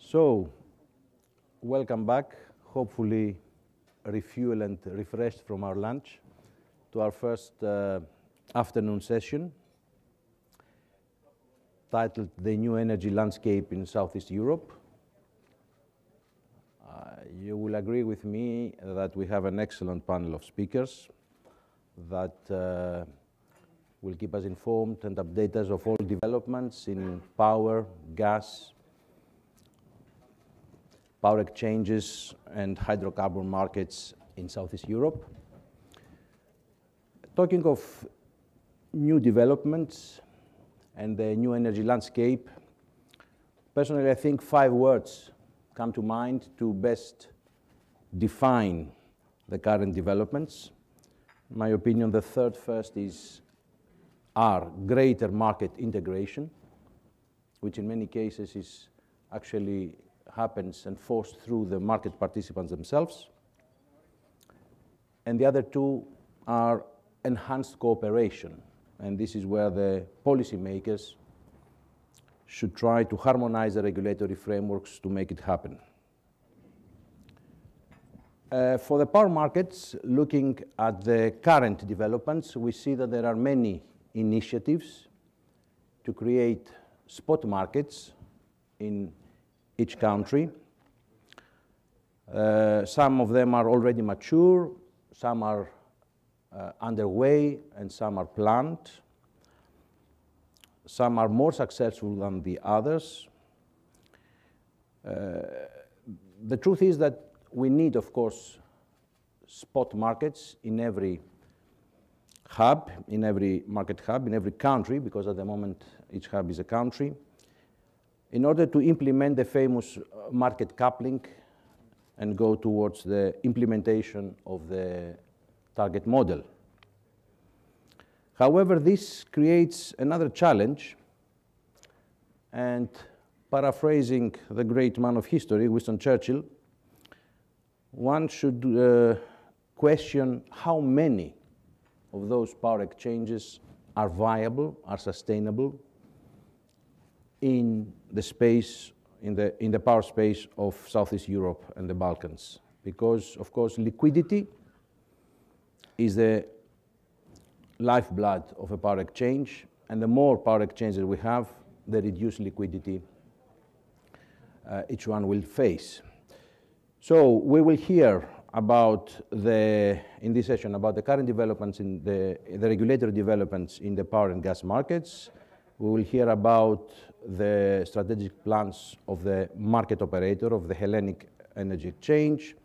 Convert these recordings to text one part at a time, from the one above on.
So, welcome back, hopefully refueled and refreshed from our lunch, to our first afternoon session, titled The New Energy Landscape in Southeast Europe. You will agree with me that we have an excellent panel of speakers that will keep us informed and update us of all developments in power, gas, power exchanges, and hydrocarbon markets in Southeast Europe. Talking of new developments and the new energy landscape, personally, I think 5 words come to mind to best define the current developments. In my opinion, the first is greater market integration, which in many cases is actually happens and forced through the market participants themselves. And the other 2 are enhanced cooperation. And this is where the policymakers should try to harmonize the regulatory frameworks to make it happen. For the power markets, looking at the current developments, we see that there are many initiatives to create spot markets in each country. Some of them are already mature, some are underway, and some are planned. Some are more successful than the others. The truth is that we need, of course, spot markets in every hub, in every market hub, in every country, because at the moment each hub is a country, in order to implement the famous market coupling and go towards the implementation of the target model. However, this creates another challenge, and paraphrasing the great man of history, Winston Churchill, one should question how many of those power exchanges are viable, are sustainable in the space, in the power space of Southeast Europe and the Balkans. Because, of course, liquidity is the lifeblood of a power exchange, and the more power exchanges we have, the reduced liquidity each one will face. So we will hear about in this session about the current developments in the regulatory developments in the power and gas markets. We will hear about the strategic plans of the market operator of the Hellenic Energy Exchange.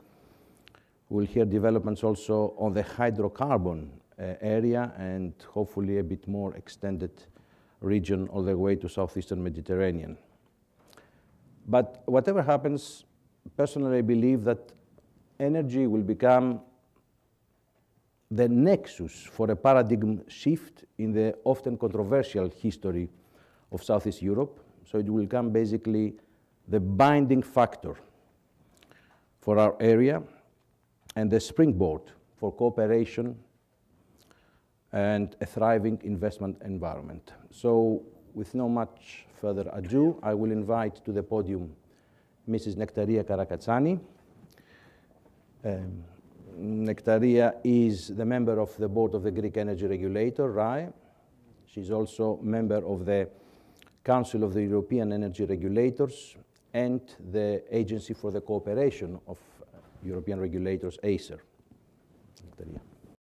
We'll hear developments also on the hydrocarbon area and hopefully a bit more extended region all the way to southeastern Mediterranean. But whatever happens, personally I believe that energy will become the nexus for a paradigm shift in the often controversial history of Southeast Europe. So it will become basically the binding factor for our area and the springboard for cooperation and a thriving investment environment. So with no much further ado, I will invite to the podium Mrs. Nektaria Karakatsani. Nektaria is the member of the board of the Greek Energy Regulator, RAE. She's also member of the Council of the European Energy Regulators and the Agency for the Cooperation of European Regulators, ACER. Nektaria.